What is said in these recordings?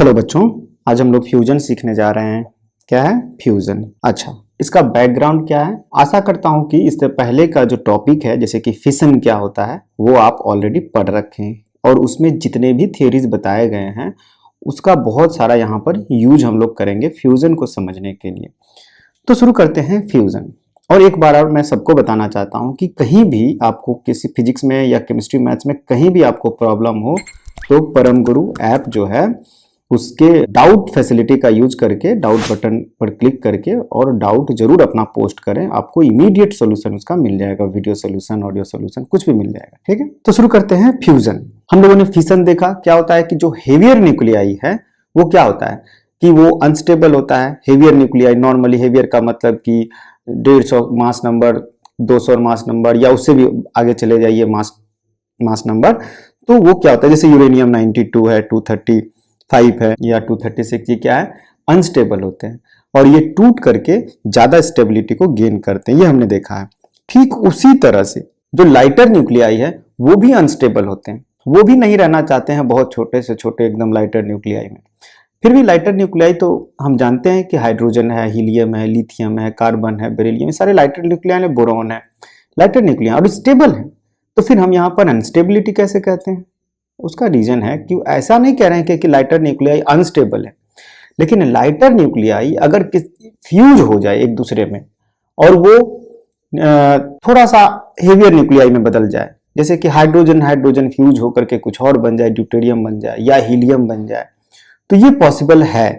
Hello बच्चों, आज हम लोग फ्यूजन सीखने जा रहे हैं। क्या है फ्यूजन? अच्छा, इसका बैकग्राउंड क्या है? आशा करता हूं कि इससे पहले का जो टॉपिक है जैसे कि फिशन क्या होता है वो आप ऑलरेडी पढ़ रखे हैं और उसमें जितने भी थियरीज बताए गए हैं उसका बहुत सारा यहाँ पर यूज हम लोग करेंगे फ्यूजन को समझने के लिए। तो शुरू करते हैं फ्यूजन। और एक बार और मैं सबको बताना चाहता हूँ कि कहीं भी आपको किसी फिजिक्स में या केमिस्ट्री मैथ्स में कहीं भी आपको प्रॉब्लम हो तो परम गुरु ऐप जो है उसके डाउट फैसिलिटी का यूज करके डाउट बटन पर क्लिक करके और डाउट जरूर अपना पोस्ट करें, आपको इमीडिएट सोल्यूशन उसका मिल जाएगा। वीडियो सोल्यूशन, ऑडियो सोल्यूशन, कुछ भी मिल जाएगा। ठीक है, तो शुरू करते हैं फ्यूजन। हम लोगों ने फिशन देखा, क्या होता है कि जो हेवियर न्यूक्लियाई है वो क्या होता है कि वो अनस्टेबल होता है। हेवियर न्यूक्लियाई, नॉर्मली हेवियर का मतलब कि 150 मास नंबर, 200 मास नंबर या उससे भी आगे चले जाइए मास नंबर, तो वो क्या होता है जैसे यूरेनियम 92 है, 235 है या 236, ये क्या है अनस्टेबल होते हैं और ये टूट करके ज्यादा स्टेबिलिटी को गेन करते हैं, ये हमने देखा है। ठीक उसी तरह से जो लाइटर न्यूक्लियाई है वो भी अनस्टेबल होते हैं, वो भी नहीं रहना चाहते हैं बहुत छोटे से छोटे एकदम लाइटर न्यूक्लियाई में। फिर भी लाइटर न्यूक्लियाई तो हम जानते हैं कि हाइड्रोजन है, हीलियम है, लिथियम है, कार्बन है, बेरिलियम, ये सारे लाइटर न्यूक्लियाई है, बोरॉन है, लाइटर न्यूक्लियाई और स्टेबल है। तो फिर हम यहाँ पर अनस्टेबिलिटी कैसे कहते हैं? उसका रीजन है कि ऐसा नहीं कह रहे हैं कि लाइटर न्यूक्लियाई अनस्टेबल है, लेकिन लाइटर न्यूक्लियाई अगर फ्यूज हो जाए एक दूसरे में और वो थोड़ा सा हेवियर न्यूक्लियाई में बदल जाए, जैसे कि हाइड्रोजन हाइड्रोजन फ्यूज होकर के कुछ और बन जाए, ड्यूटेरियम बन जाए या हीलियम बन जाए, तो ये पॉसिबल है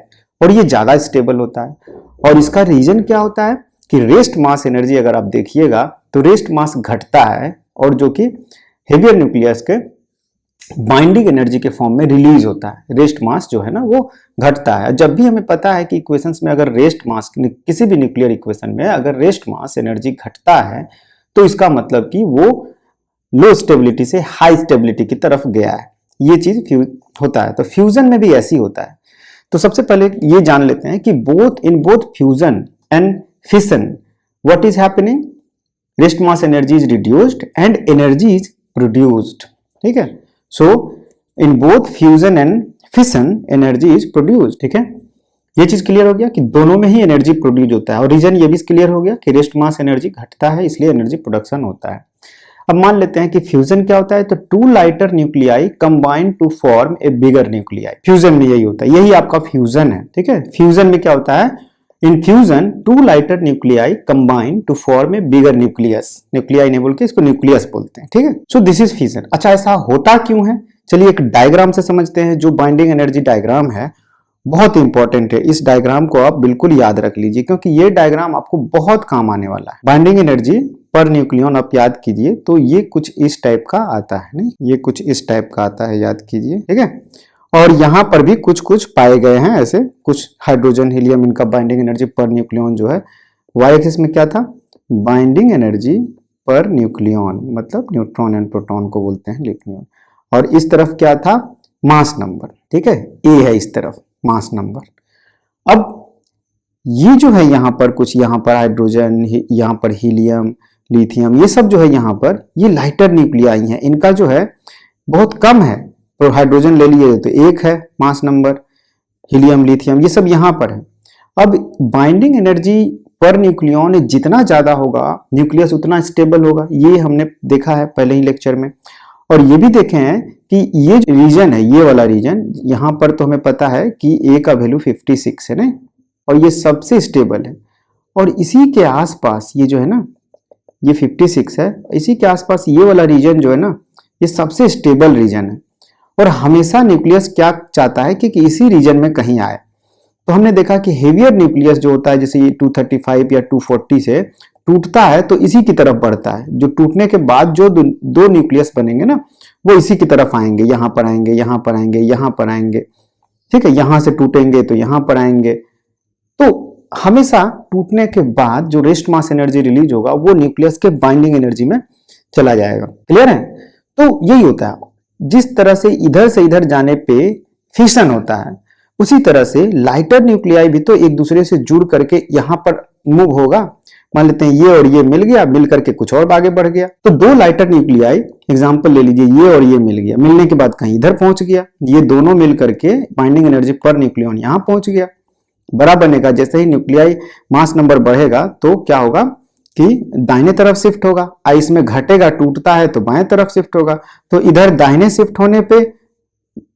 और ये ज्यादा स्टेबल होता है। और इसका रीजन क्या होता है कि रेस्ट मास एनर्जी अगर आप देखिएगा तो रेस्ट मास घटता है और जो कि हेवियर न्यूक्लियस के बाइंडिंग एनर्जी के फॉर्म में रिलीज होता है। रेस्ट मास जो है ना वो घटता है। जब भी हमें पता है कि इक्वेशंस में अगर रेस्ट मास, किसी भी न्यूक्लियर इक्वेशन में अगर रेस्ट मास एनर्जी घटता है तो इसका मतलब कि वो लो स्टेबिलिटी से हाई स्टेबिलिटी की तरफ गया है। ये चीज होता है। तो फ्यूजन में भी ऐसी होता है। तो सबसे पहले ये जान लेते हैं कि in both fusion and fission what is happening, rest mass energy is reduced and energy is produced. ठीक है, so in both fusion and fission energy is produced. ठीक है, ये चीज क्लियर हो गया कि दोनों में ही एनर्जी प्रोड्यूस होता है। और रीजन ये भी क्लियर हो गया कि रेस्ट मास एनर्जी घटता है इसलिए एनर्जी प्रोडक्शन होता है। अब मान लेते हैं कि फ्यूजन क्या होता है, तो two lighter nuclei combine to form a bigger nuclei. Fusion में यही होता है, यही आपका फ्यूजन है। ठीक है, फ्यूजन में क्या होता है, in fusion two lighter nuclei combine to form a bigger nucleus. Nuclei नहीं बोल के इसको न्यूक्लियस बोलते हैं। ठीक है, सो दिस इज फ्यूजन। अच्छा, ऐसा होता क्यों है, चलिए एक डायग्राम से समझते हैं। जो बाइंडिंग एनर्जी डायग्राम है बहुत इंपॉर्टेंट है, इस डायग्राम को आप बिल्कुल याद रख लीजिए क्योंकि ये डायग्राम आपको बहुत काम आने वाला है। बाइंडिंग एनर्जी पर न्यूक्लियन आप याद कीजिए तो ये कुछ इस टाइप का आता है, नहीं ये कुछ इस टाइप का आता है, याद कीजिए। ठीक है, और यहां पर भी कुछ कुछ पाए गए हैं ऐसे कुछ हाइड्रोजन, हीलियम, इनका बाइंडिंग एनर्जी पर न्यूक्लियन जो है वाई एक्सिस में क्या था, बाइंडिंग एनर्जी पर न्यूक्लियन, मतलब न्यूट्रॉन एंड प्रोटॉन को बोलते हैं न्यूक्लियन। और इस तरफ क्या था, मास नंबर। ठीक है, ए है इस तरफ मास नंबर। अब ये जो है यहाँ पर कुछ, यहाँ पर हाइड्रोजन, यहाँ पर हीलियम, लिथियम, ये सब जो है यहाँ पर ये लाइटर न्यूक्लियाई हैं, इनका जो है बहुत कम है। तो हाइड्रोजन ले लिए तो एक है मास नंबर, हीलियम, लिथियम ये सब यहाँ पर है। अब बाइंडिंग एनर्जी पर न्यूक्लियन जितना ज्यादा होगा न्यूक्लियस उतना स्टेबल होगा, ये हमने देखा है पहले ही लेक्चर में। और ये भी देखे हैं कि ये रीजन है, ये वाला रीजन यहाँ पर तो हमें पता है कि ए का वैल्यू 56 है ना, और ये सबसे स्टेबल है। और इसी के आसपास ये जो है ना, ये 56 है, इसी के आसपास ये वाला रीजन जो है ना ये सबसे स्टेबल रीजन है। और हमेशा न्यूक्लियस क्या चाहता है कि इसी रीजन में कहीं आए। तो हमने देखा कि हेवियर न्यूक्लियस जो होता है जैसे ये 235 या 240 से टूटता है तो इसी की तरफ बढ़ता है। जो टूटने के बाद जो दो न्यूक्लियस बनेंगे ना वो इसी की तरफ आएंगे, यहां पर आएंगे, यहां पर आएंगे, यहां पर आएंगे। ठीक है, यहां से टूटेंगे तो यहां पर आएंगे। तो हमेशा टूटने के बाद जो रेस्ट मास एनर्जी रिलीज होगा वो न्यूक्लियस के बाइंडिंग एनर्जी में चला जाएगा। क्लियर है? तो यही होता है, जिस तरह से इधर जाने पे फिशन होता है उसी तरह से लाइटर न्यूक्लियाई भी तो एक दूसरे से जुड़ करके यहां पर मूव होगा। मान लेते हैं ये और ये मिल गया, मिल करके कुछ और आगे बढ़ गया। तो दो लाइटर न्यूक्लियाई, एग्जांपल ले लीजिए, ये और ये मिल गया, मिलने के बाद कहीं इधर पहुंच गया, ये दोनों मिल करके बाइंडिंग एनर्जी पर न्यूक्लियन यहां पहुंच गया। बड़ा बनेगा, जैसे ही न्यूक्लियाई मास नंबर बढ़ेगा तो क्या होगा कि दाहिने तरफ शिफ्ट होगा, इसमें घटेगा, टूटता है तो बाएं तरफ शिफ्ट होगा। तो इधर दाहिने शिफ्ट होने पे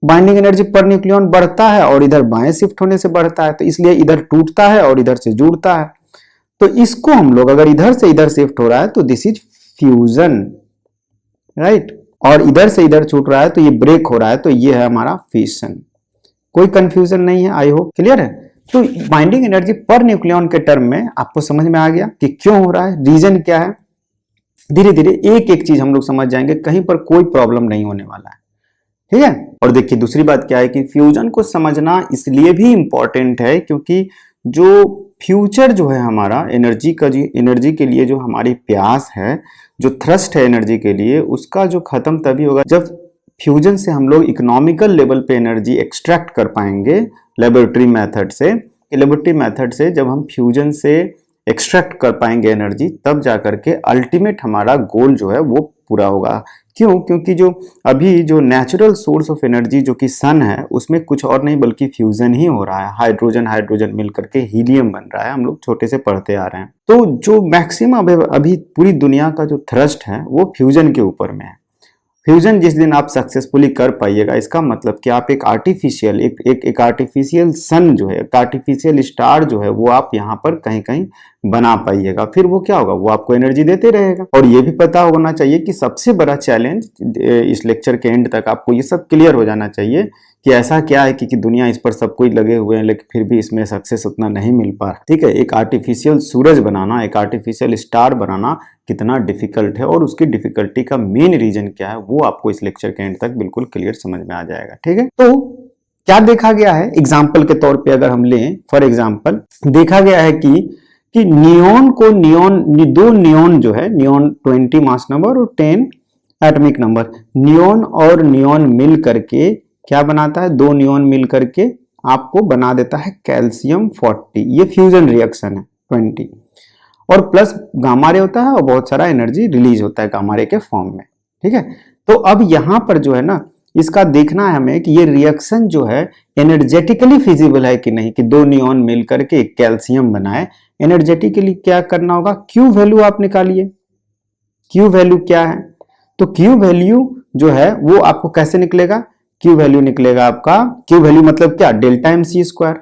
बाइंडिंग एनर्जी पर न्यूक्लियन बढ़ता है और इधर बाएं शिफ्ट होने से बढ़ता है, तो इसलिए इधर टूटता है और इधर से जुड़ता है। तो इसको हम लोग, अगर इधर से इधर शिफ्ट हो रहा है तो दिस इज फ्यूजन, राइट। और इधर से इधर छूट रहा है तो ये ब्रेक हो रहा है, तो ये है हमारा फिशन। कोई कंफ्यूजन नहीं है, आई होप क्लियर है। तो बाइंडिंग एनर्जी पर न्यूक्लियन के टर्म में आपको समझ में आ गया कि क्यों हो रहा है, रीजन क्या है। धीरे धीरे एक एक चीज हम लोग समझ जाएंगे, कहीं पर कोई प्रॉब्लम नहीं होने वाला है, ठीक है। और देखिए दूसरी बात क्या है कि फ्यूजन को समझना इसलिए भी इंपॉर्टेंट है क्योंकि जो फ्यूचर जो है हमारा एनर्जी का, जो एनर्जी के लिए जो हमारी प्यास है, जो थ्रस्ट है एनर्जी के लिए, उसका जो खत्म तभी होगा जब फ्यूजन से हम लोग इकोनॉमिकल लेवल पे एनर्जी एक्सट्रैक्ट कर पाएंगे लेबोरेटरी मेथड से। लेबोरेटरी मेथड से जब हम फ्यूजन से एक्सट्रैक्ट कर पाएंगे एनर्जी, तब जाकर के अल्टीमेट हमारा गोल जो है वो पूरा होगा। क्यों? क्योंकि जो अभी जो नेचुरल सोर्स ऑफ एनर्जी जो कि सन है, उसमें कुछ और नहीं बल्कि फ्यूजन ही हो रहा है। हाइड्रोजन हाइड्रोजन मिल करके हीलियम बन रहा है, हम लोग छोटे से पढ़ते आ रहे हैं। तो जो मैक्सिमम अभी पूरी दुनिया का जो थ्रस्ट है वो फ्यूजन के ऊपर में है। फ्यूजन जिस दिन आप सक्सेसफुली कर पाइएगा, इसका मतलब कि आप एक आर्टिफिशियल एक आर्टिफिशियल सन जो है, एक आर्टिफिशियल स्टार जो है वो आप यहाँ पर कहीं कहीं बना पाइएगा। फिर वो क्या होगा, वो आपको एनर्जी देते रहेगा। और ये भी पता होना चाहिए कि सबसे बड़ा चैलेंज, इस लेक्चर के एंड तक आपको ये सब क्लियर हो जाना चाहिए कि ऐसा क्या है कि दुनिया इस पर सब कोई लगे हुए हैं लेकिन फिर भी इसमें सक्सेस उतना नहीं मिल पा रहा, ठीक है। एक आर्टिफिशियल सूरज बनाना, एक आर्टिफिशियल स्टार बनाना कितना डिफिकल्ट है और उसकी डिफिकल्टी का मेन रीजन क्या है, वो आपको इस लेक्चर के एंड तक बिल्कुल क्लियर समझ में आ जाएगा, ठीक है। तो क्या देखा गया है, एग्जाम्पल के तौर पर अगर हम लें, फॉर एग्जाम्पल देखा गया है कि नियोन को दो नियोन जो है, नियोन 20 मास नंबर और 10 एटॉमिक नंबर, नियोन और नियोन मिल करके क्या बनाता है, दो नियोन मिल करके आपको बना देता है कैल्शियम 40। ये फ्यूजन रिएक्शन है 20, और प्लस गामा रे होता है और बहुत सारा एनर्जी रिलीज होता है गामा रे के फॉर्म में, ठीक है। तो अब यहां पर जो है ना, इसका देखना है हमें कि ये रिएक्शन जो है एनर्जेटिकली फिजिबल है कि नहीं, कि दो नियोन मिल करके एक कैल्शियम बनाए। एनर्जेटिकली क्या करना होगा, क्यू वैल्यू आप निकालिए। क्यू वैल्यू क्या है, तो क्यू वैल्यू जो है वो आपको कैसे निकलेगा, क्यू वैल्यू निकलेगा आपका, क्यू वैल्यू मतलब क्या, delta M C square,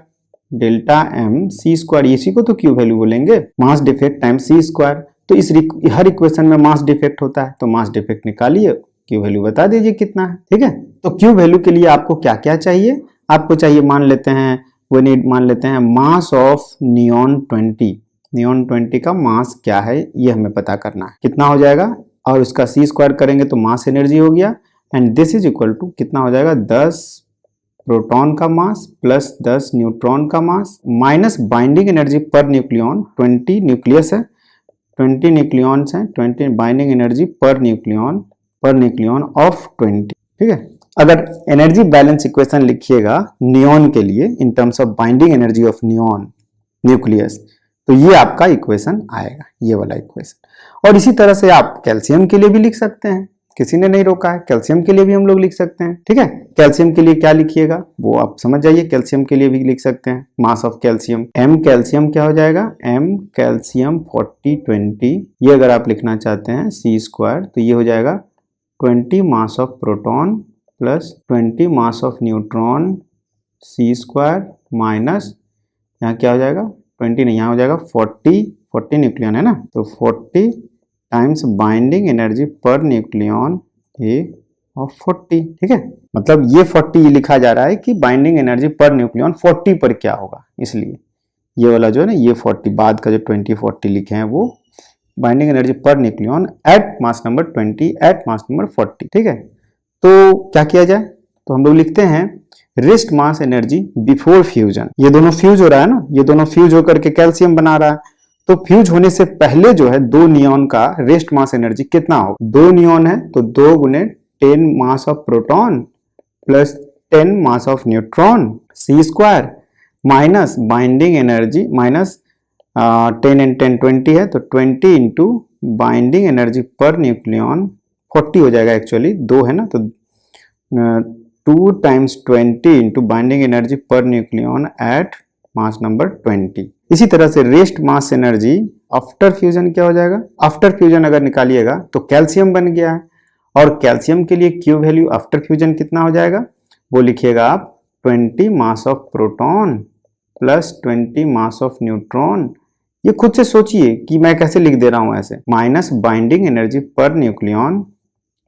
delta M C square, इसी को तो क्यू वैल्यू बोलेंगे, mass defect time C square. तो इस हर इक्वेशन में मास डिफेक्ट होता है, तो मास डिफेक्ट निकालिए, क्यू वैल्यू बता दीजिए कितना है, ठीक है। तो क्यू वैल्यू के लिए आपको क्या क्या चाहिए, आपको चाहिए मान लेते हैं मास ऑफ नियोन 20, नियोन 20 का मास क्या है ये हमें पता करना है, कितना हो जाएगा, और उसका सी स्क्वायर करेंगे तो मास एनर्जी हो गया, and this is equal to कितना हो जाएगा, 10 प्रोटॉन का मास प्लस 10 न्यूट्रॉन का mass minus binding energy per nucleon, 20 nucleus है, 20 न्यूक्लियॉन्स हैं, 20 binding energy per nucleon of 20, ठीक है। अगर एनर्जी बैलेंस इक्वेशन लिखिएगा नियॉन के लिए in terms of binding energy of neon nucleus, तो ये आपका इक्वेशन आएगा, ये वाला इक्वेशन। और इसी तरह से आप कैल्शियम के लिए भी लिख सकते हैं, किसी ने नहीं रोका है, कैल्शियम के लिए भी हम लोग लिख सकते हैं, ठीक है। कैल्शियम के लिए क्या लिखिएगा वो आप समझ जाइए, कैल्शियम के लिए भी लिख सकते हैं mass of calcium, M calcium क्या हो जाएगा, एम कैल्शियम 40-20, ये अगर आप लिखना चाहते हैं सी स्क्वायर, तो ये हो जाएगा 20 mass of proton plus 20 mass of neutron C square minus, यहाँ क्या हो जाएगा 20 नहीं, यहाँ हो जाएगा 40 न्यूक्लियन है ना, तो 40 times binding energy per nucleon A of 40, ठीक है। मतलब ये 40 लिखा जा रहा है कि बाइंडिंग एनर्जी पर न्यूक्लियन 40 पर क्या होगा, इसलिए ये वाला जो है ना, ये 40 बाद का जो 20-40 लिखे हैं वो binding energy per nucleon at mass number 20 at mass number 40, ठीक है। तो क्या किया जाए, तो हम लोग लिखते हैं rest mass energy before fusion, ये दोनों फ्यूज हो रहा है ना, ये दोनों फ्यूज होकर के कैल्शियम बना रहा है, तो फ्यूज होने से पहले जो है दो नियॉन का रेस्ट मास एनर्जी कितना हो, दो नियॉन है तो 2 गुने 10 mass of proton plus 10 mass of neutron C square minus binding energy minus 10 and 10 20 है, तो 20 into binding energy per nucleon 40 हो जाएगा, एक्चुअली 2 है ना, तो 2 times 20 into binding energy per nucleon at mass number 20। इसी तरह से rest mass energy after fusion क्या हो जाएगा, आफ्टर फ्यूजन अगर निकालिएगा तो कैल्शियम बन गया है, और कैल्शियम के लिए क्यू वैल्यू आफ्टर फ्यूजन कितना हो जाएगा, वो लिखिएगा आप 20 mass of proton plus 20 mass of neutron. ये खुद से सोचिए कि मैं कैसे लिख दे रहा हूं ऐसे, minus binding energy per nucleon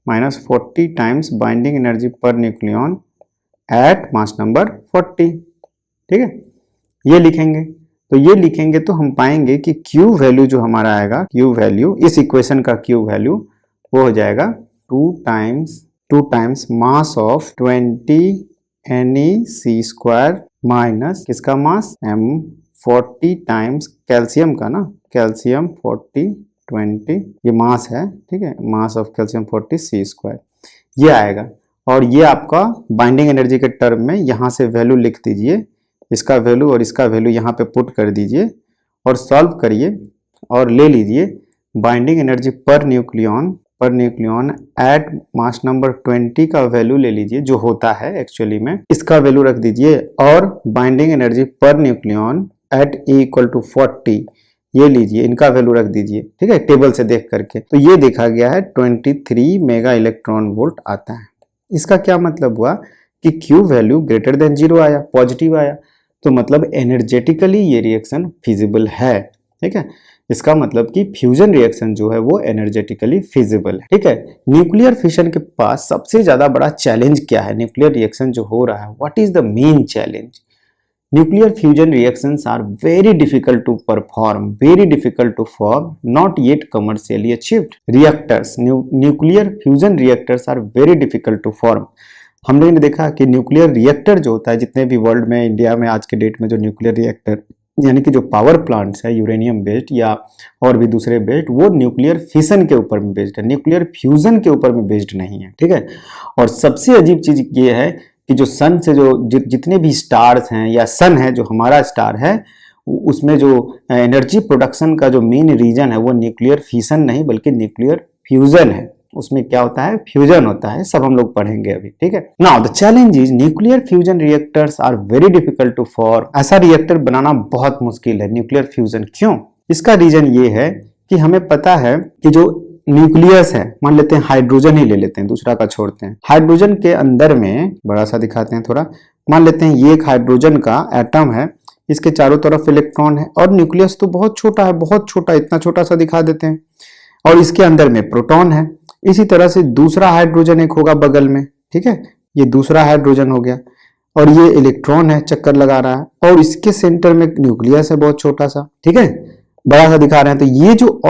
minus 40 times binding energy per nucleon at mass number 40। ठीक है, ये लिखेंगे, तो ये लिखेंगे तो हम पाएंगे कि Q वैल्यू जो हमारा आएगा, Q वैल्यू इस इक्वेशन का Q वैल्यू वो हो जाएगा 2 times mass of 20 NeC² minus किसका मास m 40 टाइम्स कैल्शियम का ना, कैल्शियम 40 20 ये मास है, ठीक है, मास ऑफ कैल्शियम 40 C², ये आएगा। और ये आपका बाइंडिंग एनर्जी के टर्म में यहाँ से वैल्यू लिख दीजिए, इसका वैल्यू और इसका वैल्यू यहाँ पे पुट कर दीजिए और सॉल्व करिए और ले लीजिए binding energy per nucleon at mass number 20 का वैल्यू ले लीजिए जो होता है एक्चुअली में, इसका वैल्यू रख दीजिए, और binding energy per nucleon at E = 40 ये लीजिए, इनका वैल्यू रख दीजिए, ठीक है, टेबल से देख करके। तो ये देखा गया है 23 मेगा इलेक्ट्रॉन वोल्ट आता है। इसका क्या मतलब हुआ कि Q वैल्यू ग्रेटर देन 0 आया, पॉजिटिव आया, तो मतलब एनर्जेटिकली ये रिएक्शन फिजिबल है। ठीक है, इसका मतलब कि फ्यूजन रिएक्शन जो है वो एनर्जेटिकली फिजिबल है। ठीक है, न्यूक्लियर फिशन के पास सबसे ज्यादा बड़ा चैलेंज क्या है, न्यूक्लियर रिएक्शन जो हो रहा है, what is the main challenge? Nuclear fusion reactions are very difficult to perform, very difficult to form, not yet commercially achieved. Reactors, nuclear fusion reactors are very difficult to form. हम लोगों ने देखा कि nuclear reactor जो होता है, जितने भी वर्ल्ड में, इंडिया में आज के डेट में जो न्यूक्लियर रिएक्टर यानी कि जो पावर प्लांट्स है यूरेनियम बेस्ड या और भी दूसरे बेस्ड, वो न्यूक्लियर फिशन के ऊपर में बेस्ड है, न्यूक्लियर फ्यूजन के ऊपर में बेस्ड नहीं है। ठीक है, और सबसे अजीब चीज ये है कि जो सन से जो जितने भी स्टार्स हैं या सन है जो हमारा स्टार है, उसमें जो एनर्जी प्रोडक्शन का जो मेन रीजन है वो न्यूक्लियर फिशन नहीं बल्कि न्यूक्लियर फ्यूजन है। उसमें क्या होता है, फ्यूजन होता है, सब हम लोग पढ़ेंगे अभी। ठीक है, now the challenge is nuclear fusion reactors are very difficult to form. ऐसा रिएक्टर बनाना बहुत मुश्किल है न्यूक्लियर फ्यूजन। क्यों? इसका रीजन ये है कि हमें पता है कि जो न्यूक्लियस है, मान लेते हैं हाइड्रोजन ही ले लेते हैं, दूसरा का छोड़ते हैं, हाइड्रोजन के अंदर में बड़ा सा दिखाते हैं थोड़ा, मान लेते हैं ये एक हाइड्रोजन का एटम है, इसके चारों तरफ इलेक्ट्रॉन है, और न्यूक्लियस तो बहुत छोटा है, बहुत छोटा, इतना छोटा सा दिखा देते हैं, और इसके अंदर में प्रोटॉन है। इसी तरह से दूसरा हाइड्रोजन एक होगा बगल में, ठीक है, ये दूसरा हाइड्रोजन हो गया, और ये इलेक्ट्रॉन है, चक्कर लगा रहा है, और इसके सेंटर में न्यूक्लियस है बहुत छोटा सा, ठीक है, बड़ा सा दिखा रहे हैं। तो ये जो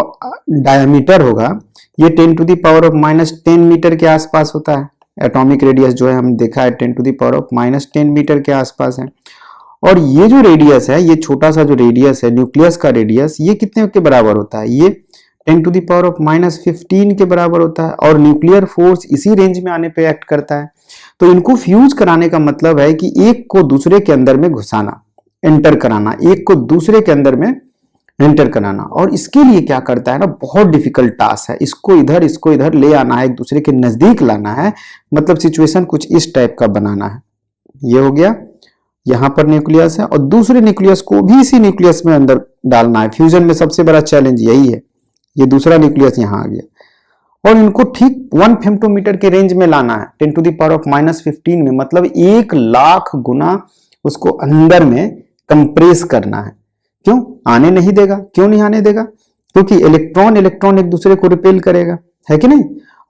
डायमीटर होगा ये 10⁻⁻10 मीटर के आसपास होता है। एटॉमिक रेडियस जो है हम देखा है 10⁻⁻10 मीटर के आसपास है। और ये जो रेडियस है, ये छोटा सा जो रेडियस है न्यूक्लियस का रेडियस, ये कितने के बराबर होता है, ये 10⁻⁻15 के बराबर होता है, और न्यूक्लियर फोर्स इसी रेंज में आने पे एक्ट करता है। तो इनको फ्यूज कराने का मतलब है कि एक को दूसरे के अंदर में घुसाना, एंटर कराना, एक को दूसरे के अंदर में एंटर कराना। और इसके लिए क्या करता है ना, बहुत डिफिकल्ट टास्क है, इसको इधर ले आना है, एक दूसरे के नजदीक लाना है, मतलब सिचुएशन कुछ इस टाइप का बनाना है। ये हो गया, यहां पर न्यूक्लियस है, और दूसरे न्यूक्लियस को भी इसी न्यूक्लियस में अंदर डालना है। फ्यूजन में सबसे बड़ा चैलेंज यही है। ये दूसरा न्यूक्लियस यहां आ गया, और इनको ठीक 1 फेम्टोमीटर के रेंज में लाना है, 10⁻⁻15 में, मतलब 1,00,000 गुना उसको अंदर में कंप्रेस करना है। क्यों? आने नहीं देगा। क्यों नहीं आने देगा? क्योंकि इलेक्ट्रॉन एक दूसरे को रिपेल करेगा, है कि नहीं,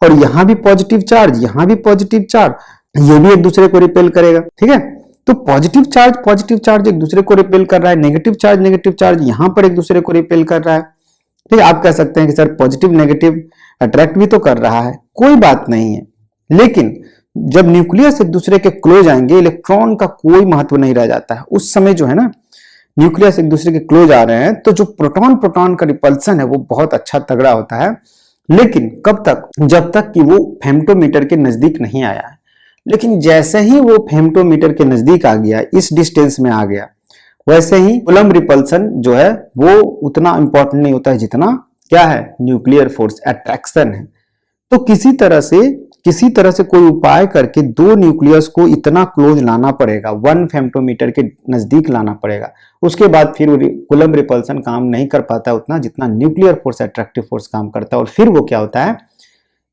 और यहां भी पॉजिटिव चार्ज, यहां भी पॉजिटिव चार्ज, ये भी एक दूसरे को रिपेल करेगा। ठीक है, तो पॉजिटिव चार्ज एक दूसरे को रिपेल कर रहा है, नेगेटिव चार्ज यहां पर एक दूसरे को रिपेल कर रहा है। ठीक है, आप कह सकते हैं कि सर पॉजिटिव नेगेटिव अट्रैक्ट भी तो कर रहा है, कोई बात नहीं है, लेकिन जब न्यूक्लियस एक दूसरे के क्लोज आएंगे, इलेक्ट्रॉन का कोई महत्व नहीं रह जाता है। उस समय जो है ना, न्यूक्लियस एक दूसरे के क्लोज आ रहे हैं, तो जो प्रोटॉन का रिपल्सन है वो बहुत अच्छा तगड़ा होता है, लेकिन कब तक? जब तक कि वो फेम्टोमीटर के नजदीक नहीं आया है। लेकिन जैसे ही वो फेम्टोमीटर के नजदीक आ गया, इस डिस्टेंस में आ गया, वैसे ही कूलम्ब रिपल्सन जो है वो उतना इंपॉर्टेंट नहीं होता है जितना क्या है न्यूक्लियर फोर्स अट्रैक्शन है। तो किसी तरह से कोई उपाय करके दो न्यूक्लियस को इतना क्लोज लाना पड़ेगा, 1 फेम्टोमीटर के नजदीक लाना पड़ेगा। उसके बाद फिर कूलम्ब रिपल्सन काम नहीं कर पाता उतना जितना न्यूक्लियर फोर्स अट्रैक्टिव फोर्स काम करता है, और फिर वो क्या होता है,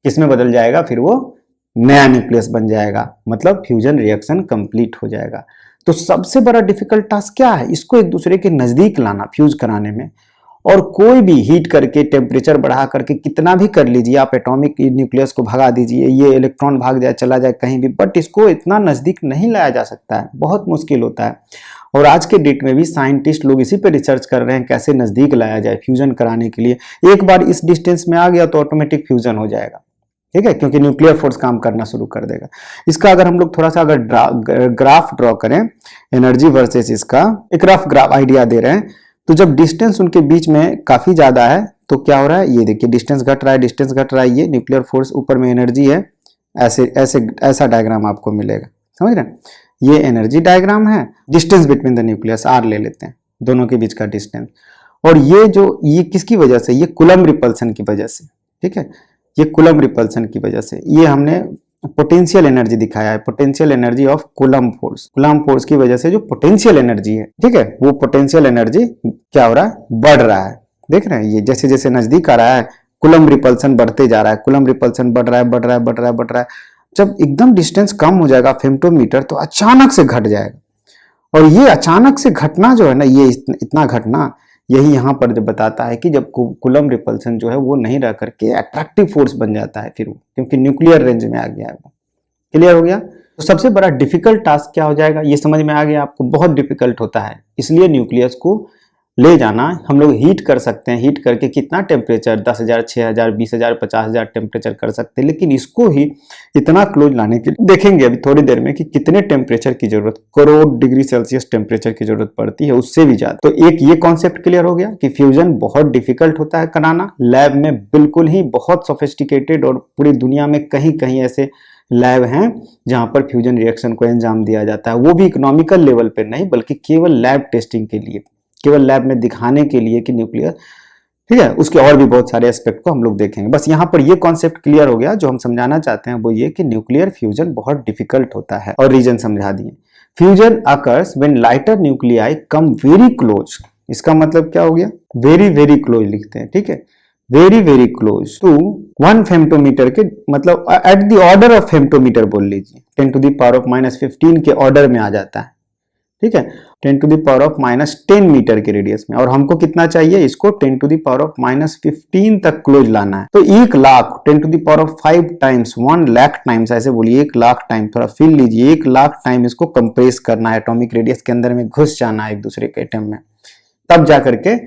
किसमें बदल जाएगा, फिर वो नया न्यूक्लियस बन जाएगा, मतलब फ्यूजन रिएक्शन कंप्लीट हो जाएगा। तो सबसे बड़ा डिफिकल्ट टास्क क्या है, इसको एक दूसरे के नजदीक लाना फ्यूज कराने में। और कोई भी हीट करके टेम्परेचर बढ़ा करके कितना भी कर लीजिए आप, एटॉमिक न्यूक्लियस को भगा दीजिए, ये इलेक्ट्रॉन भाग जाए चला जाए कहीं भी, बट इसको इतना नजदीक नहीं लाया जा सकता है, बहुत मुश्किल होता है। और आज के डेट में भी साइंटिस्ट लोग इसी पे रिसर्च कर रहे हैं कैसे नजदीक लाया जाए फ्यूजन कराने के लिए। एक बार इस डिस्टेंस में आ गया तो ऑटोमेटिक फ्यूजन हो जाएगा, ठीक है, क्योंकि न्यूक्लियर फोर्स काम करना शुरू कर देगा। इसका अगर हम लोग थोड़ा सा अगर ग्राफ ड्रॉ करें, एनर्जी वर्सेस इसका एक रफ ग्राफ आइडिया दे रहे हैं, तो जब डिस्टेंस उनके बीच में काफी ज्यादा है तो क्या हो रहा है, ये देखिए डिस्टेंस घट रहा है, डिस्टेंस घट रहा है, ये न्यूक्लियर फोर्स, ऊपर में एनर्जी है, ऐसे ऐसे ऐसा डायग्राम आपको मिलेगा, समझ रहे हैं। ये एनर्जी डायग्राम है, distance between the nucleus r ले लेते हैं, दोनों के बीच का डिस्टेंस। और ये किसकी वजह से, ये कूलम्ब रिपल्सन की वजह से, ठीक है, ये कूलम्ब रिपल्सन की वजह से, ये हमने पोटेंशियल एनर्जी दिखाया है, potential energy of coulomb force की वजह से जो पोटेंशियल एनर्जी है, ठीक है, वो पोटेंशियल एनर्जी क्या हो रहा है, बढ़ रहा है। देख रहे हैं, ये जैसे जैसे नजदीक आ रहा है कूलम्ब रिपल्सन बढ़ते जा रहा है, कूलम्ब रिपल्सन बढ़ रहा है बढ़ रहा है बढ़ रहा है बढ़ रहा है। जब एकदम डिस्टेंस कम हो जाएगा फेम्टोमीटर तो अचानक से घट जाएगा। और ये अचानक से घटना जो है ना, ये इतना घटना, यही यहाँ पर जब बताता है कि जब कूलम्ब रिपल्सन जो है वो नहीं रह करके अट्रैक्टिव फोर्स बन जाता है फिर वो, क्योंकि न्यूक्लियर रेंज में आ गया है वो। क्लियर हो गया। तो सबसे बड़ा डिफिकल्ट टास्क क्या हो जाएगा, ये समझ में आ गया आपको, बहुत डिफिकल्ट होता है, इसलिए न्यूक्लियस को ले जाना हम लोग हीट कर सकते हैं, हीट करके कितना टेम्परेचर 10,000 6,000 20,000 50,000 टेम्परेचर कर सकते हैं, लेकिन इसको ही इतना क्लोज लाने के लिए देखेंगे अभी थोड़ी देर में कि कितने टेम्परेचर की जरूरत, करोड़ डिग्री सेल्सियस टेम्परेचर की जरूरत पड़ती है, उससे भी ज्यादा। तो एक ये कॉन्सेप्ट क्लियर हो गया कि फ्यूजन बहुत डिफिकल्ट होता है कराना, लैब में बिल्कुल ही बहुत सोफिस्टिकेटेड, और पूरी दुनिया में कहीं कहीं ऐसे लैब हैं जहां पर फ्यूजन रिएक्शन को अंजाम दिया जाता है, वो भी इकोनॉमिकल लेवल पे नहीं, बल्कि केवल लैब टेस्टिंग के लिए, केवल लैब में दिखाने के लिए कि न्यूक्लियर, ठीक है, उसके और भी बहुत सारे एस्पेक्ट को हम लोग देखेंगे। बस यहाँ पर ये कॉन्सेप्ट क्लियर हो गया, जो हम समझाना चाहते हैं वो ये कि न्यूक्लियर फ्यूजन बहुत डिफिकल्ट होता है, और रीजन समझा दिए। Fusion occurs when lighter nuclei come very close, इसका मतलब क्या हो गया, वेरी वेरी क्लोज लिखते हैं, ठीक है, वेरी वेरी क्लोज टू 1 फेम्टोमीटर के, मतलब एट द ऑर्डर ऑफ फेम्टोमीटर बोल लीजिए, 10 to the power of -15 के ऑर्डर में आ जाता है, ठीक है, 10 to the power of -10 metre के रेडियस में, और हमको कितना चाहिए, इसको 10 to the power of -15 तक क्लोज लाना है। तो 1 lakh 10 to the power of 5 times 1 lakh times, ऐसे बोलिए 1 लाख टाइम, थोड़ा फील लीजिए, 1 लाख टाइम इसको कंप्रेस करना है, एटॉमिक रेडियस के अंदर में घुस जाना है एक दूसरे के एटम में, तब जाकर के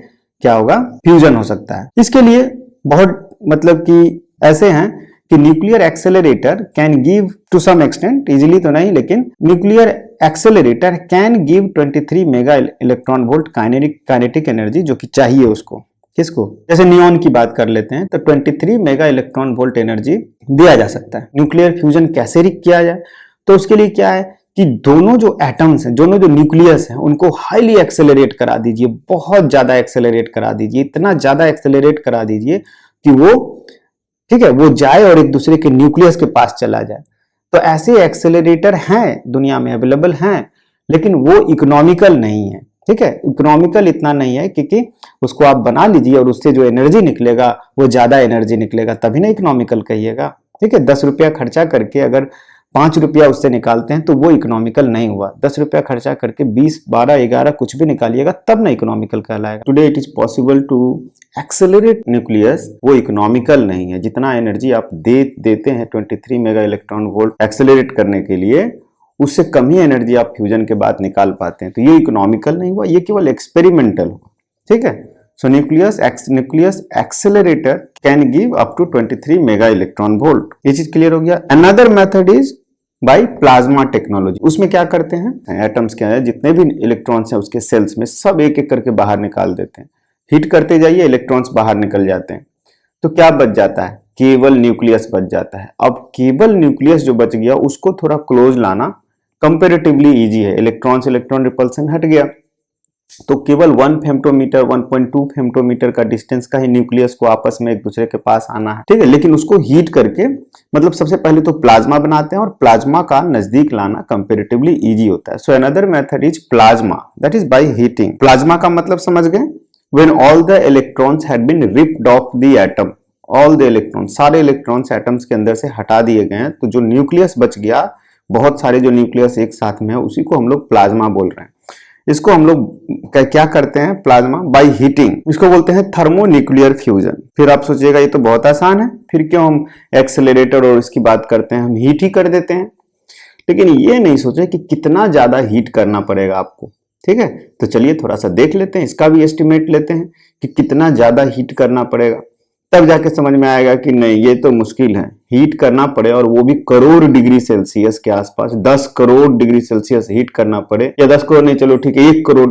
क्या होगा, फ्यूजन हो सकता है। इसके लिए बहुत मतलब कि ऐसे हैं कि nuclear accelerator can give to some extent, easily तो नहीं, लेकिन nuclear accelerator can give 23 mega electron volt kinetic energy, जो कि चाहिए उसको, किसको, जैसे नियॉन की बात कर लेते हैं तो 23 मेगा इलेक्ट्रॉन वोल्ट एनर्जी दिया जा सकता है। न्यूक्लियर फ्यूजन कैसे किया जाए, तो उसके लिए क्या है कि दोनों जो एटम्स हैं, दोनों जो न्यूक्लियस हैं, उनको हाईली एक्सेलरेट करा दीजिए, बहुत ज्यादा एक्सेलरेट करा दीजिए, इतना ज्यादा एक्सेलरेट करा दीजिए कि वो, ठीक है, वो जाए और एक दूसरे के न्यूक्लियस के पास चला जाए। तो ऐसे एक्सेलरेटर हैं दुनिया में, अवेलेबल हैं, लेकिन वो इकोनॉमिकल नहीं है, ठीक है, इकोनॉमिकल इतना नहीं है, क्योंकि उसको आप बना लीजिए और उससे जो एनर्जी निकलेगा वो ज्यादा एनर्जी निकलेगा, तभी ना इकोनॉमिकल कहिएगा, ठीक है। 10 रुपया खर्चा करके अगर 5 रुपया उससे निकालते हैं तो वो इकोनॉमिकल नहीं हुआ, 10 रुपया खर्चा करके 20 12 11 कुछ भी निकालिएगा तब ना इकोनॉमिकल कहलाएगा। Today it is possible to accelerate nucleus, वो इकोनॉमिकल नहीं है, जितना एनर्जी आप देते हैं 23 मेगा इलेक्ट्रॉन वोल्ट एक्सेलरेट करने के लिए, उससे कम ही एनर्जी आप फ्यूजन के बाद निकाल पाते हैं, तो ये इकोनॉमिकल नहीं हुआ, ये केवल एक्सपेरिमेंटल हुआ, ठीक है। So nucleus accelerator can give up to 23 mega electron volt, ये चीज क्लियर हो गया। Another method is by plasma technology. उसमें क्या करते हैं, एटम्स क्या है, जितने भी इलेक्ट्रॉन्स हैं उसके सेल्स में सब एक एक करके बाहर निकाल देते हैं, हीट करते जाइए, इलेक्ट्रॉन्स बाहर निकल जाते हैं, तो क्या बच जाता है, केवल न्यूक्लियस बच जाता है। अब केवल न्यूक्लियस जो बच गया उसको थोड़ा क्लोज लाना कंपेरेटिवली इजी है, इलेक्ट्रॉन से इलेक्ट्रॉन रिपल्सन हट गया, तो केवल 1 फेम्टोमीटर 1.2 फेम्टोमीटर का डिस्टेंस का ही न्यूक्लियस को आपस में एक दूसरे के पास आना है, ठीक है। लेकिन उसको हीट करके मतलब सबसे पहले तो प्लाज्मा बनाते हैं और प्लाज्मा का नजदीक लाना कंपैरेटिवली इजी होता है। So another method is plasma, that is by heating. Plasma का मतलब समझ गए, when all the electrons had been ripped off the atom, all the electron, सारे इलेक्ट्रॉन्स एटम्स के अंदर से हटा दिए गए हैं, तो जो न्यूक्लियस बच गया, बहुत सारे जो न्यूक्लियस एक साथ में है, उसी को हम लोग प्लाज्मा बोल रहे हैं। इसको हम लोग क्या करते हैं, प्लाज्मा बाय हीटिंग, इसको बोलते हैं थर्मोन्यूक्लियर फ्यूजन। फिर आप सोचिएगा ये तो बहुत आसान है, फिर क्यों हम एक्सेलरेटर और इसकी बात करते हैं, हम हीट ही कर देते हैं। लेकिन ये नहीं सोचे कि कितना ज्यादा हीट करना पड़ेगा आपको, ठीक है। तो चलिए थोड़ा सा देख लेते हैं, इसका भी एस्टिमेट लेते हैं कि कितना ज्यादा हीट करना पड़ेगा, तब जाके समझ में आएगा कि नहीं ये तो मुश्किल है, हीट करना पड़े और वो भी करोड़ डिग्री सेल्सियस के आसपास, 10 करोड़ डिग्री सेल्सियस हीट करना पड़े, या 10 करोड़ नहीं, चलो ठीक है 1 करोड़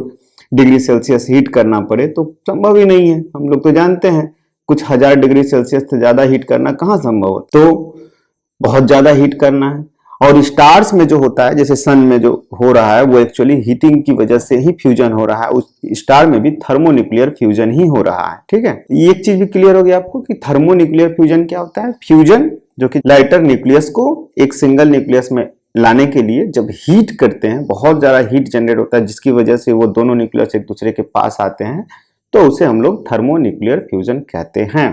डिग्री सेल्सियस हीट करना पड़े, तो संभव ही नहीं है। हम लोग तो जानते हैं कुछ हजार डिग्री सेल्सियस से ज्यादा हीट करना कहाँ संभव है, तो बहुत ज्यादा हीट करना है। और स्टार्स में जो होता है, जैसे सन में जो हो रहा है, वो एक्चुअली हीटिंग की वजह से ही फ्यूजन हो रहा है, उस स्टार में भी थर्मोन्यूक्लियर फ्यूजन ही हो रहा है, ठीक है। ये एक चीज भी क्लियर हो गया आपको कि थर्मोन्यूक्लियर फ्यूजन क्या होता है। फ्यूजन जो कि लाइटर न्यूक्लियस को एक सिंगल न्यूक्लियस में लाने के लिए जब हीट करते हैं, बहुत ज्यादा हीट जनरेट होता है, जिसकी वजह से वो दोनों न्यूक्लियस एक दूसरे के पास आते हैं, तो उसे हम लोग थर्मोन्यूक्लियर फ्यूजन कहते हैं,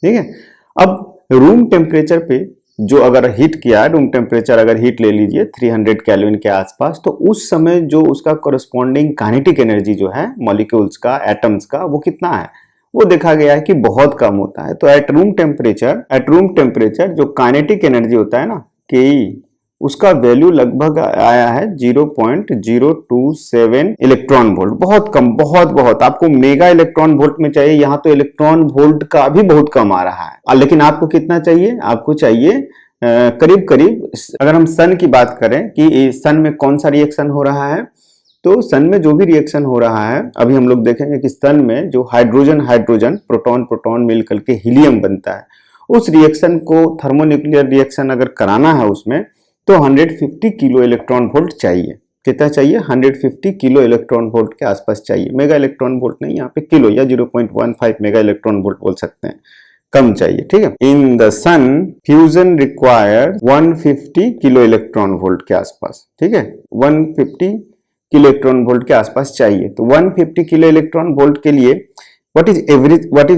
ठीक है। अब रूम टेम्परेचर पे जो अगर हीट किया है, रूम टेम्परेचर अगर हीट ले लीजिए 300 केल्विन के आसपास, तो उस समय जो उसका कोरस्पॉन्डिंग काइनेटिक एनर्जी जो है मॉलिक्यूल्स का, एटम्स का, वो कितना है, वो देखा गया है कि बहुत कम होता है। तो एट रूम टेम्परेचर जो काइनेटिक एनर्जी होता है ना, के उसका वैल्यू लगभग आया है 0.027 इलेक्ट्रॉन वोल्ट, बहुत कम, बहुत आपको मेगा इलेक्ट्रॉन वोल्ट में चाहिए, यहाँ तो इलेक्ट्रॉन वोल्ट का भी बहुत कम आ रहा है। लेकिन आपको कितना चाहिए, आपको चाहिए करीब करीब, अगर हम सन की बात करें कि सन में कौन सा रिएक्शन हो रहा है, तो सन में जो भी रिएक्शन हो रहा है, अभी हम लोग देखेंगे कि सन में जो हाइड्रोजन प्रोटॉन मिलकर के हीलियम बनता है, उस रिएक्शन को थर्मोन्यूक्लियर रिएक्शन अगर कराना है उसमें, तो 150 किलो इलेक्ट्रॉन वोल्ट चाहिए। कितना चाहिए, 150 किलो इलेक्ट्रॉन वोल्ट के आसपास चाहिए, मेगा इलेक्ट्रॉन वोल्ट नहीं, यहाँ पे किलो या 0.15 मेगा इलेक्ट्रॉन वोल्ट बोल सकते हैं, कम चाहिए, ठीक है। In the sun fusion require 150 kilo electron volt के आसपास, ठीक है, 150 किलो इलेक्ट्रॉन वोल्ट के आसपास चाहिए। तो 150 किलो इलेक्ट्रॉन वोल्ट के लिए what is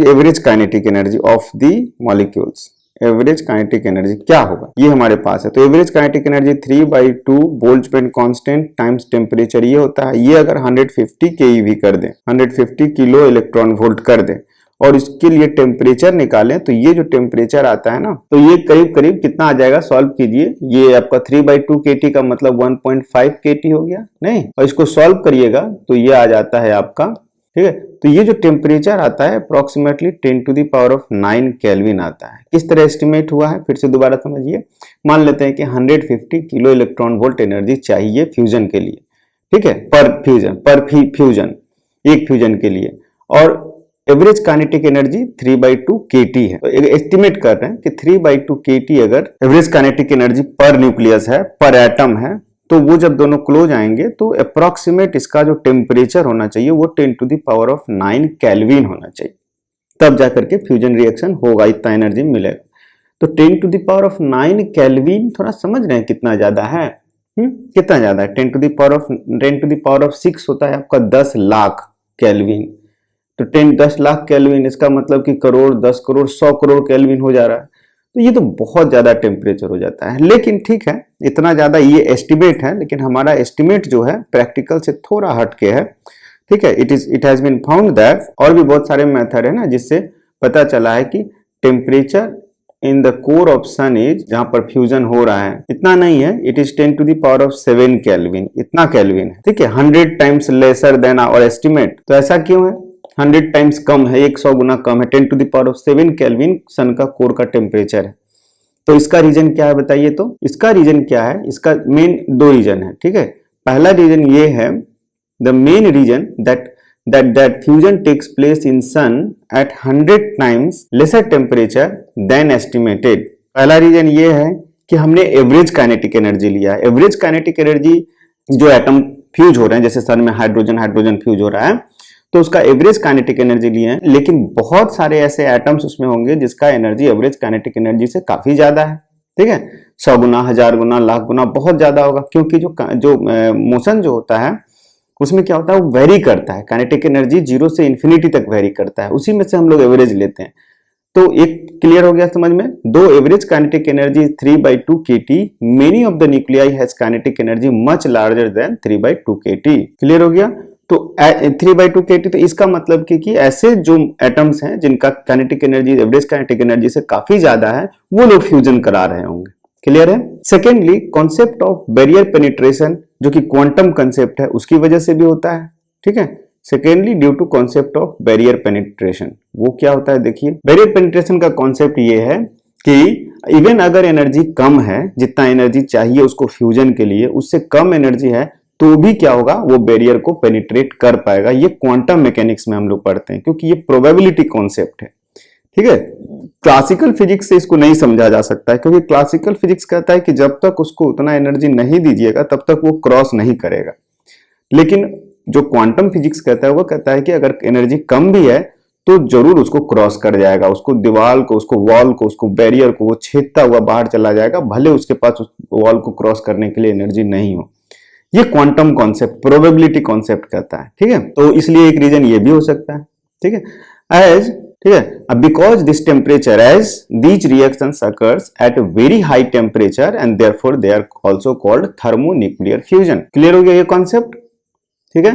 average kinetic energy of the molecules, average kinetic energy क्या होगा, ये हमारे पास है। तो average kinetic energy 3/2 Boltzmann constant times temperature, ये होता है। ये अगर 150 केईवी कर दें, 150 किलो इलेक्ट्रॉन वोल्ट कर दें, और इसके लिए टेम्परेचर निकालें, तो ये जो टेम्परेचर आता है ना, तो ये करीब करीब कितना आ जाएगा, सॉल्व कीजिए। ये आपका 3/2 kT का मतलब 1.5 kT हो गया, नहीं, और इसको सॉल्व करिएगा तो ये आ जाता है आपका, ठीक है। तो ये जो टेम्परेचर आता है अप्रोक्सीमेटली 10⁹ केल्विन आता है। किस तरह एस्टिमेट हुआ है, फिर से दोबारा समझिए। मान लेते हैं कि 150 किलो इलेक्ट्रॉन वोल्ट एनर्जी चाहिए फ्यूजन के लिए, ठीक है, पर फ्यूजन एक फ्यूजन के लिए, और एवरेज काइनेटिक एनर्जी 3/2 kT है। तो एस्टिमेट कर रहे हैं कि 3/2 kT अगर एवरेज काइनेटिक एनर्जी पर न्यूक्लियस है, पर एटम है, तो वो जब दोनों क्लोज आएंगे तो अप्रोक्सीमेट इसका जो टेम्परेचर होना चाहिए वो 10⁹ केल्विन होना चाहिए, तब जाकर के फ्यूजन रिएक्शन होगा, इतना एनर्जी मिलेगा। तो 10⁹ केल्विन थोड़ा समझ रहे हैं कितना ज्यादा है, कितना ज्यादा है, 10⁶ होता है आपका 10 लाख केल्विन। तो 10 लाख केल्विन, इसका मतलब कि करोड़, 10 करोड़, 100 करोड़ केल्विन हो जा रहा है। तो ये तो बहुत ज्यादा टेम्परेचर हो जाता है। लेकिन ठीक है, इतना ज्यादा ये एस्टिमेट है, लेकिन हमारा एस्टिमेट जो है प्रैक्टिकल से थोड़ा हटके है, ठीक है। It has been found that, और भी बहुत सारे मेथड है ना, जिससे पता चला है कि temperature in the core of sun is, जहां पर फ्यूजन हो रहा है, इतना नहीं है, इट इज 10⁻7 केल्विन, इतना केल्विन है, ठीक है, 100 times lesser than our estimate. तो ऐसा क्यों है, 100 टाइम्स कम है, 100 गुना कम है, 10⁻7 केल्विन सन का कोर का टेम्परेचर है। तो इसका रीजन क्या है बताइए, तो इसका रीजन क्या है, इसका मेन 2 रीजन है, ठीक है। पहला रीजन ये है, the main reason that fusion takes place in sun at 100 times lesser temperature than estimated। पहला रीजन ये है कि हमने एवरेज काइनेटिक एनर्जी लिया है। एवरेज काइनेटिक एनर्जी जो एटम फ्यूज हो रहे हैं, जैसे सन में हाइड्रोजन हाइड्रोजन फ्यूज हो रहा है, तो उसका एवरेज काइनेटिक एनर्जी लिए हैं, लेकिन बहुत सारे ऐसे एटम्स उसमें होंगे जिसका एनर्जी एवरेज काइनेटिक एनर्जी से काफी ज्यादा है। ठीक है, 100 गुना, 1000 गुना, लाख गुना बहुत ज्यादा होगा, क्योंकि जो मोशन जो होता है उसमें क्या होता है, वो वेरी करता है, काइनेटिक एनर्जी 0 से इंफिनिटी तक वेरी करता है, उसी में से हम लोग एवरेज लेते हैं। तो एक क्लियर हो गया समझ में, दो average kinetic energy 3/2 kT, many of the nuclei has kinetic energy much larger than 3/2 kT। Clear हो गया। तो 3/2 kT, तो इसका मतलब कि ऐसे जो एटम्स हैं जिनका kinetic energy average kinetic energy से काफी ज्यादा है, वो लोग फ्यूजन करा रहे होंगे। क्लियर है। Secondly, concept of barrier penetration, जो कि क्वांटम कंसेप्ट है, उसकी वजह से भी होता है। ठीक है। Secondly, due to concept of barrier penetration, वो क्या होता है देखिए, बैरियर पेनिट्रेशन का कॉन्सेप्ट ये है कि इवन अगर एनर्जी कम है, जितना एनर्जी चाहिए उसको फ्यूजन के लिए, उससे कम एनर्जी है, तो भी क्या होगा, वो बैरियर को पेनिट्रेट कर पाएगा। ये क्वांटम मैकेनिक्स में हम लोग पढ़ते हैं, क्योंकि ये प्रोबेबिलिटी कॉन्सेप्ट है। ठीक है। क्लासिकल फिजिक्स से इसको नहीं समझा जा सकता है, क्योंकि क्लासिकल फिजिक्स कहता है कि जब तक उसको उतना एनर्जी नहीं दीजिएगा तब तक वो क्रॉस नहीं करेगा। लेकिन जो क्वांटम फिजिक्स कहता है वो कहता है कि अगर एनर्जी कम भी है तो जरूर उसको क्रॉस कर जाएगा, उसको दीवार को, उसको वॉल को, उसको बैरियर को वो छेदता हुआ बाहर चला जाएगा, भले उसके पास उस वॉल को क्रॉस करने के लिए एनर्जी नहीं हो। ये क्वांटम कॉन्सेप्ट, प्रोबेबिलिटी कॉन्सेप्ट कहता है। ठीक है। तो इसलिए एक रीजन ये भी हो सकता है। ठीक है। एज ठीक है, because this temperature, as these reactions occurs at very high temperature and therefore they are also called thermonuclear fusion. Clear हो गया ये कॉन्सेप्ट। ठीक है।